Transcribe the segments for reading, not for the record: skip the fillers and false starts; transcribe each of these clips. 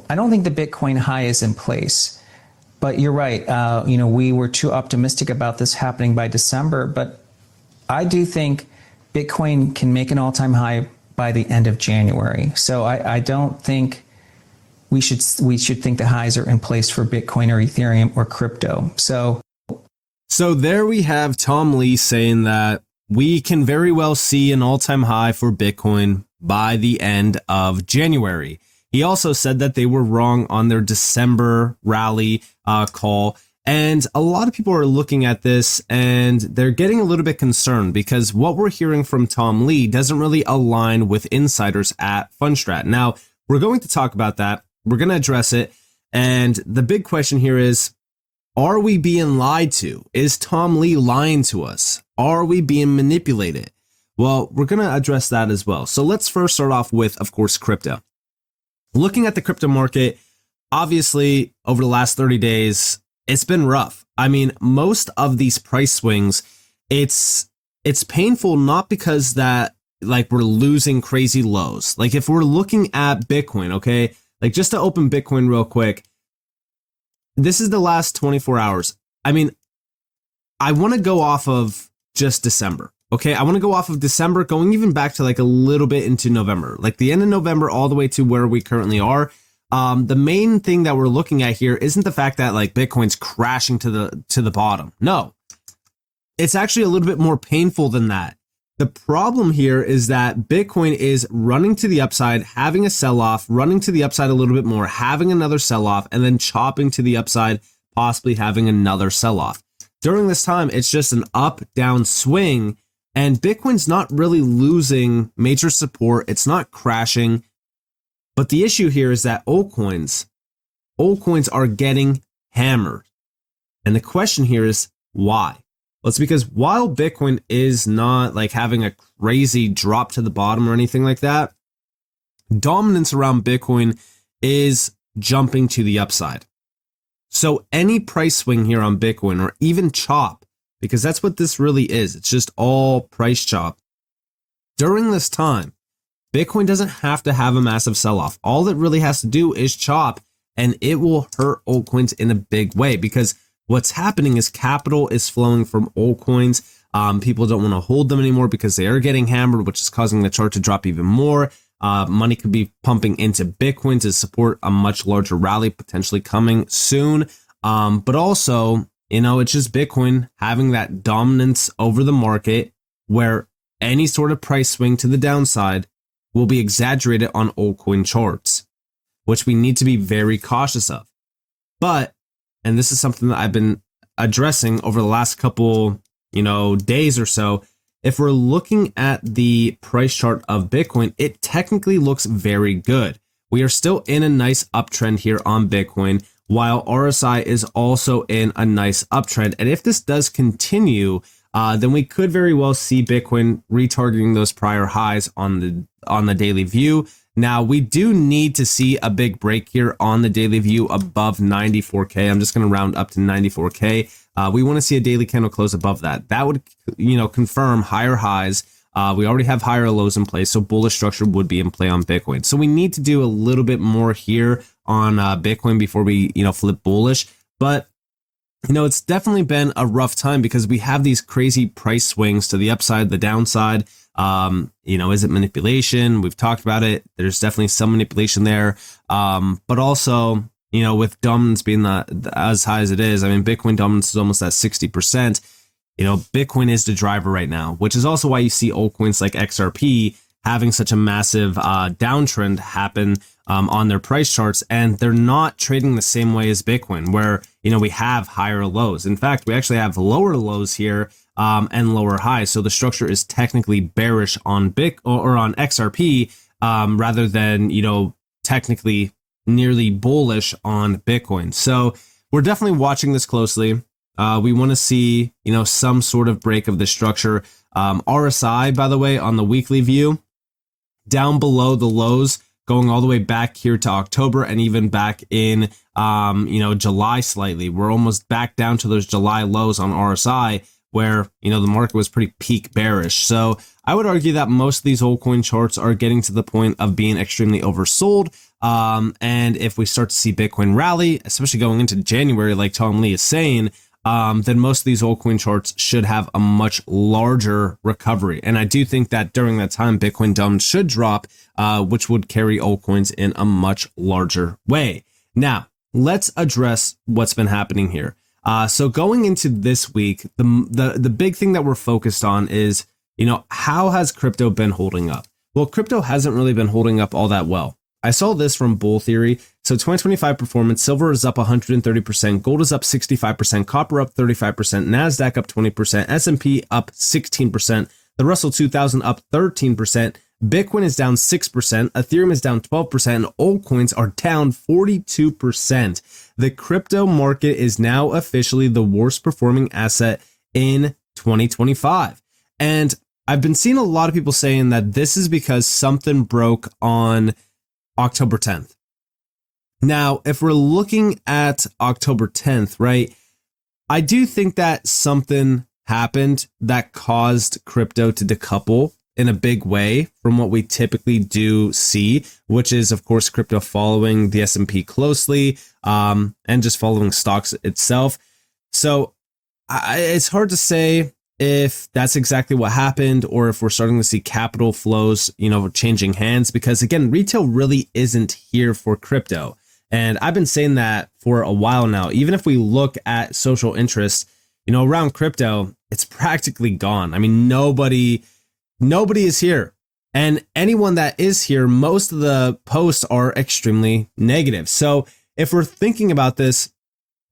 I don't think the Bitcoin high is in place. But you're right. We were too optimistic about this happening by December. But I do think Bitcoin can make an all-time high by the end of January. So I don't think we should think the highs are in place for Bitcoin or Ethereum or crypto. So there we have Tom Lee saying that we can very well see an all-time high for Bitcoin by the end of January. He also said that they were wrong on their December rally call. And a lot of people are looking at this and they're getting a little bit concerned because what we're hearing from Tom Lee doesn't really align with insiders at Fundstrat. Now, we're going to talk about that. We're going to address it. And the big question here is, are we being lied to? Is Tom Lee lying to us? Are we being manipulated? Well, we're going to address that as well. So let's first start off with, of course, crypto. Looking at the crypto market, obviously, over the last 30 days, it's been rough. I mean, most of these price swings, it's painful not because that like we're losing crazy lows. Like if we're looking at Bitcoin, okay, like just to open Bitcoin real quick, this is the last 24 hours. I mean, I want to go off of just December. Okay, I want to go off of December, going even back to like a little bit into November, like the end of November all the way to where we currently are. The main thing that we're looking at here isn't the fact that like Bitcoin's crashing to the bottom. No, it's actually a little bit more painful than that. The problem here is that Bitcoin is running to the upside, having a sell-off, running to the upside a little bit more, having another sell-off, and then chopping to the upside, possibly having another sell-off. During this time, it's just an up-down swing. And Bitcoin's not really losing major support. It's not crashing. But the issue here is that altcoins are getting hammered. And the question here is why? Well, it's because while Bitcoin is not like having a crazy drop to the bottom or anything like that, dominance around Bitcoin is jumping to the upside. So any price swing here on Bitcoin or even chop, because that's what this really is. It's just all price chop. During this time, Bitcoin doesn't have to have a massive sell-off. All it really has to do is chop, and it will hurt altcoins in a big way because what's happening is capital is flowing from altcoins. People don't want to hold them anymore because they are getting hammered, which is causing the chart to drop even more. Money could be pumping into Bitcoin to support a much larger rally potentially coming soon. But also, it's just Bitcoin having that dominance over the market where any sort of price swing to the downside will be exaggerated on altcoin charts, which we need to be very cautious of. But, and this is something that I've been addressing over the last couple, days or so, if we're looking at the price chart of Bitcoin, it technically looks very good. We are still in a nice uptrend here on Bitcoin, while RSI is also in a nice uptrend. And if this does continue, then we could very well see Bitcoin retargeting those prior highs on the daily view. Now, we do need to see a big break here on the daily view above 94K. I'm just going to round up to 94K. We want to see a daily candle close above that. That would, confirm higher highs. We already have higher lows in place, so bullish structure would be in play on Bitcoin. So we need to do a little bit more here on Bitcoin before we, flip bullish. But, it's definitely been a rough time because we have these crazy price swings to the upside, the downside. Is it manipulation? We've talked about it. There's definitely some manipulation there. But also, with dominance being as high as it is, I mean, Bitcoin dominance is almost at 60%. Bitcoin is the driver right now, which is also why you see altcoins like XRP having such a massive downtrend happen on their price charts, and they're not trading the same way as Bitcoin, where we have higher lows. In fact, we actually have lower lows here and lower highs. So the structure is technically bearish on on XRP rather than technically nearly bullish on Bitcoin. So we're definitely watching this closely. We want to see some sort of break of the structure. RSI, by the way, on the weekly view, down below the lows, going all the way back here to October and even back in, July slightly. We're almost back down to those July lows on RSI where, the market was pretty peak bearish. So I would argue that most of these altcoin charts are getting to the point of being extremely oversold. And if we start to see Bitcoin rally, especially going into January, like Tom Lee is saying, then most of these altcoin charts should have a much larger recovery. And I do think that during that time, Bitcoin dumb should drop, which would carry altcoins in a much larger way. Now, let's address what's been happening here. So going into this week, the big thing that we're focused on is, how has crypto been holding up? Well, crypto hasn't really been holding up all that well. I saw this from Bull Theory. So 2025 performance, silver is up 130%, gold is up 65%, copper up 35%, NASDAQ up 20%, S&P up 16%, the Russell 2000 up 13%, Bitcoin is down 6%, Ethereum is down 12%, and altcoins are down 42%. The crypto market is now officially the worst performing asset in 2025. And I've been seeing a lot of people saying that this is because something broke on October 10th. Now, if we're looking at October 10th, right, I do think that something happened that caused crypto to decouple in a big way from what we typically do see, which is, of course, crypto following the S&P closely, and just following stocks itself. So it's hard to say if that's exactly what happened or if we're starting to see capital flows, changing hands, because again, retail really isn't here for crypto. And I've been saying that for a while now. Even if we look at social interest, around crypto, it's practically gone. I mean, nobody is here. And anyone that is here, most of the posts are extremely negative. So if we're thinking about this,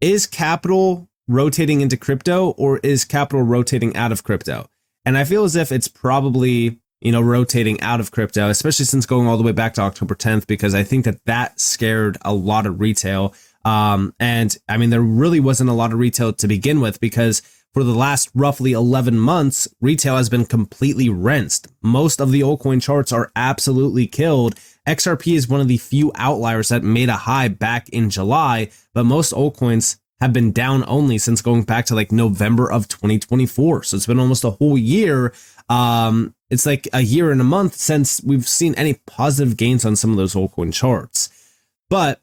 is capital rotating into crypto or is capital rotating out of crypto? And I feel as if it's probably, rotating out of crypto, especially since going all the way back to October 10th, because I think that scared a lot of retail. And I mean, there really wasn't a lot of retail to begin with, because for the last roughly 11 months, retail has been completely rinsed. Most of the altcoin charts are absolutely killed. XRP is one of the few outliers that made a high back in July, but most altcoins have been down only since going back to like November of 2024. So it's been almost a whole year. It's like a year and a month since we've seen any positive gains on some of those altcoin charts. But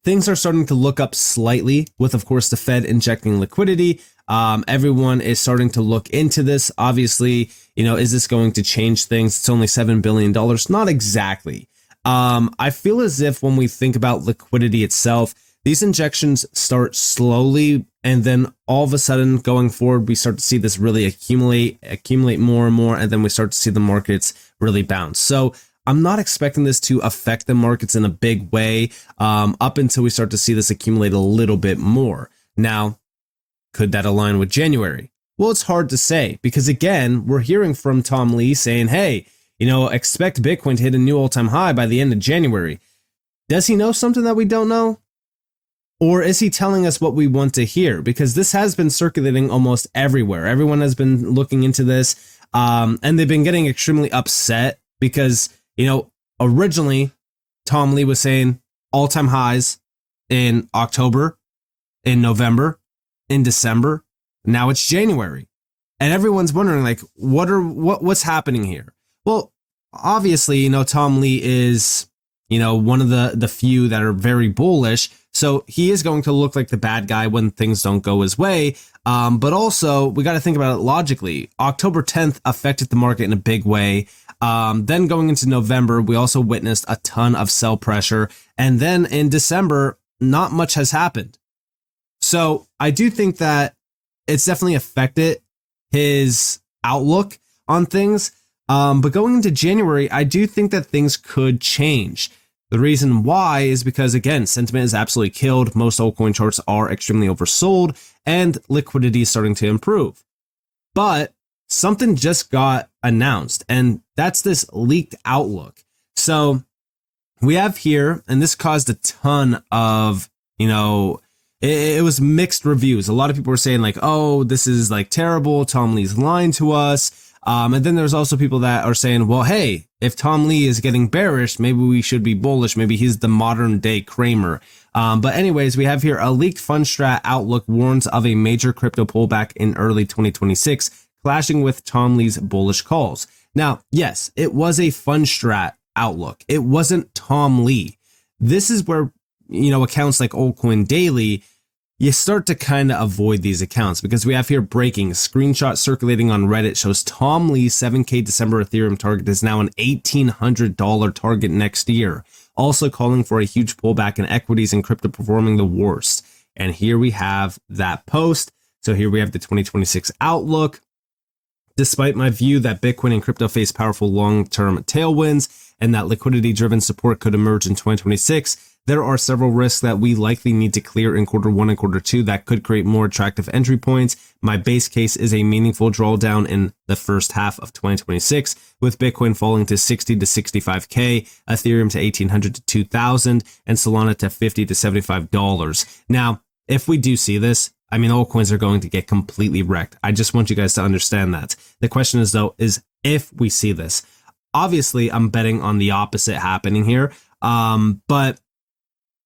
things are starting to look up slightly with, of course, the Fed injecting liquidity. Everyone is starting to look into this. Obviously, is this going to change things? It's only $7 billion. Not exactly. I feel as if when we think about liquidity itself, these injections start slowly, and then all of a sudden going forward, we start to see this really accumulate more and more, and then we start to see the markets really bounce. So I'm not expecting this to affect the markets in a big way up until we start to see this accumulate a little bit more. Now, could that align with January? Well, it's hard to say, because again, we're hearing from Tom Lee saying, hey, expect Bitcoin to hit a new all-time high by the end of January. Does he know something that we don't know? Or is he telling us what we want to hear? Because this has been circulating almost everywhere. Everyone has been looking into this, and they've been getting extremely upset because, originally Tom Lee was saying all-time highs in October, in November, in December. Now it's January. And everyone's wondering, like, what's happening here? Well, obviously, Tom Lee is, one of the few that are very bullish. So he is going to look like the bad guy when things don't go his way. But also, we got to think about it logically. October 10th affected the market in a big way. Then going into November, we also witnessed a ton of sell pressure. And then in December, not much has happened. So I do think that it's definitely affected his outlook on things. But going into January, I do think that things could change. The reason why is because, again, sentiment is absolutely killed. Most altcoin charts are extremely oversold, and liquidity is starting to improve. But something just got announced, and that's this leaked outlook. So we have here, and this caused a ton of, it was mixed reviews. A lot of people were saying like, oh, this is like terrible. Tom Lee's lying to us. And then there's also people that are saying, well, hey, if Tom Lee is getting bearish, maybe we should be bullish. Maybe he's the modern day Kramer. But anyways, we have here a leaked Fundstrat outlook warns of a major crypto pullback in early 2026, clashing with Tom Lee's bullish calls. Now, yes, it was a Fundstrat outlook. It wasn't Tom Lee. this is where, accounts like Altcoin Daily, you start to kind of avoid these accounts, because we have here breaking: screenshot circulating on Reddit shows Tom Lee's 7K December Ethereum target is now an $1,800 target next year, also calling for a huge pullback in equities and crypto performing the worst. And here we have that post. So here we have the 2026 outlook. Despite my view that Bitcoin and crypto face powerful long-term tailwinds and that liquidity-driven support could emerge in 2026, there are several risks that we likely need to clear in Q1 and Q2 that could create more attractive entry points. My base case is a meaningful drawdown in the first half of 2026, with Bitcoin falling to 60 to 65K, Ethereum to 1,800 to 2,000, and Solana to $50 to $75. Now, if we do see this, altcoins are going to get completely wrecked. I just want you guys to understand that. The question is, though, is if we see this. Obviously, I'm betting on the opposite happening here. But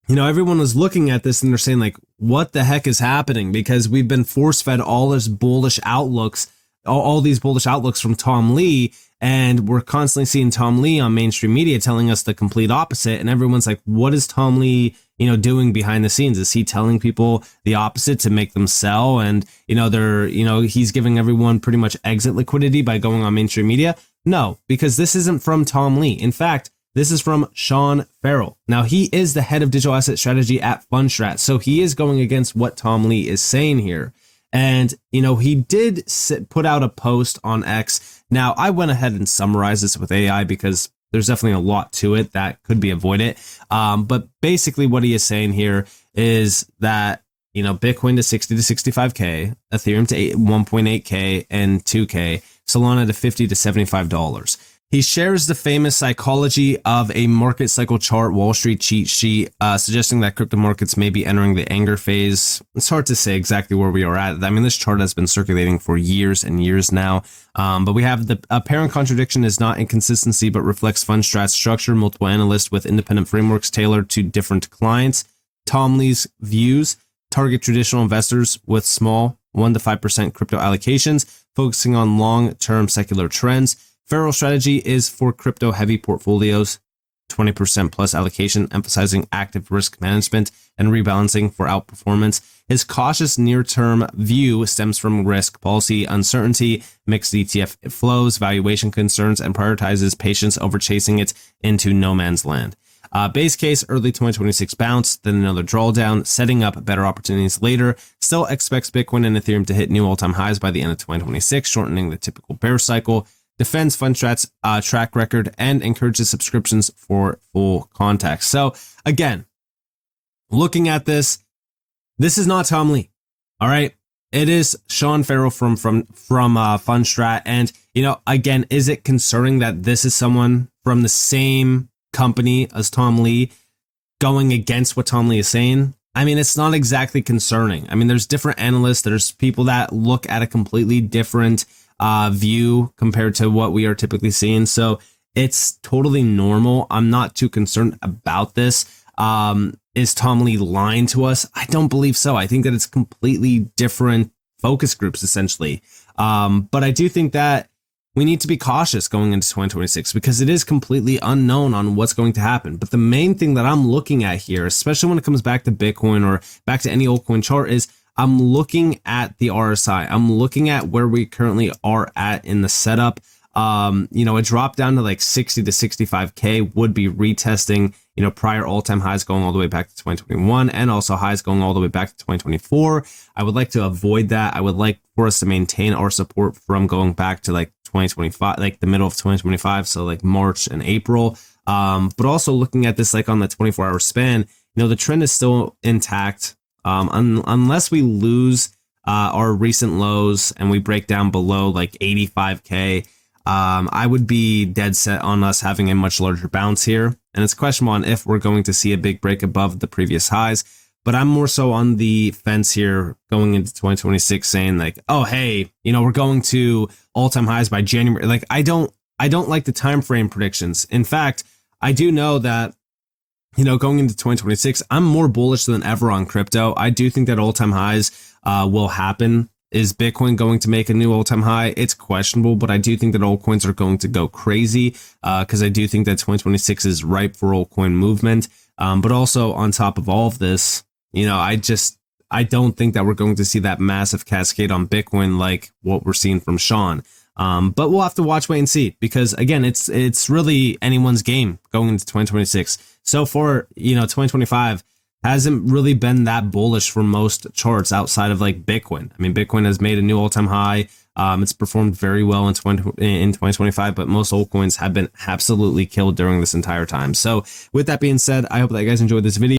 everyone was looking at this and they're saying, like, what the heck is happening? Because we've been force-fed all these bullish outlooks from Tom Lee, and we're constantly seeing Tom Lee on mainstream media telling us the complete opposite. And everyone's like, what is Tom Lee, doing behind the scenes? Is he telling people the opposite to make them sell? And, he's giving everyone pretty much exit liquidity by going on mainstream media? No, because this isn't from Tom Lee. In fact, this is from Sean Farrell. Now, he is the head of digital asset strategy at Fundstrat, so he is going against what Tom Lee is saying here. And, he did put out a post on X. Now, I went ahead and summarized this with AI because there's definitely a lot to it that could be avoided. But basically what he is saying here is that, Bitcoin to 60 to 65K, Ethereum to 1.8K and 2K, Solana to $50 to $75. He shares the famous psychology of a market cycle chart, Wall Street cheat sheet, suggesting that crypto markets may be entering the anger phase. It's hard to say exactly where we are at. This chart has been circulating for years and years now. But we have the apparent contradiction is not inconsistency, but reflects Fundstrat's structure, multiple analysts with independent frameworks tailored to different clients. Tom Lee's views target traditional investors with small 1 to 5% crypto allocations, focusing on long-term secular trends. Farrell's strategy is for crypto-heavy portfolios, 20% plus allocation, emphasizing active risk management and rebalancing for outperformance. His cautious near-term view stems from risk policy uncertainty, mixed ETF flows, valuation concerns, and prioritizes patience over chasing it into no man's land. Base case, early 2026 bounce, then another drawdown, setting up better opportunities later. Still expects Bitcoin and Ethereum to hit new all-time highs by the end of 2026, shortening the typical bear cycle. Defends Fundstrat's track record and encourages subscriptions for full context. So again, looking at this is not Tom Lee. All right. It is Sean Farrell from Fundstrat. And, again, is it concerning that this is someone from the same company as Tom Lee going against what Tom Lee is saying? It's not exactly concerning. There's different analysts. There's people that look at a completely different view compared to what we are typically seeing. So it's totally normal. I'm not too concerned about this. Is Tom Lee lying to us? I don't believe so. I think that it's completely different focus groups, essentially. But I do think that we need to be cautious going into 2026 because it is completely unknown on what's going to happen. But the main thing that I'm looking at here, especially when it comes back to Bitcoin or back to any altcoin chart, is I'm looking at the RSI. I'm looking at where we currently are at in the setup. A drop down to like 60 to 65K would be retesting, prior all-time highs going all the way back to 2021 and also highs going all the way back to 2024. I would like to avoid that. I would like for us to maintain our support from going back to like 2025, like the middle of 2025. So like March and April. But also looking at this like on the 24-hour span, the trend is still intact. Unless we lose our recent lows and we break down below like 85K, I would be dead set on us having a much larger bounce here. And it's questionable on if we're going to see a big break above the previous highs. But I'm more so on the fence here going into 2026 saying like, oh, hey, we're going to all-time highs by January. Like, I don't like the time frame predictions. In fact, I do know that, going into 2026, I'm more bullish than ever on crypto. I do think that all-time highs will happen. Is Bitcoin going to make a new all-time high? It's questionable, but I do think that altcoins are going to go crazy because I do think that 2026 is ripe for altcoin movement. But also on top of all of this, I don't think that we're going to see that massive cascade on Bitcoin like what we're seeing from Sean. But we'll have to wait and see, because again, it's really anyone's game going into 2026. So far, 2025 hasn't really been that bullish for most charts outside of like Bitcoin. I mean, Bitcoin has made a new all-time high. It's performed very well in 2025, but most altcoins have been absolutely killed during this entire time. So with that being said, I hope that you guys enjoyed this video.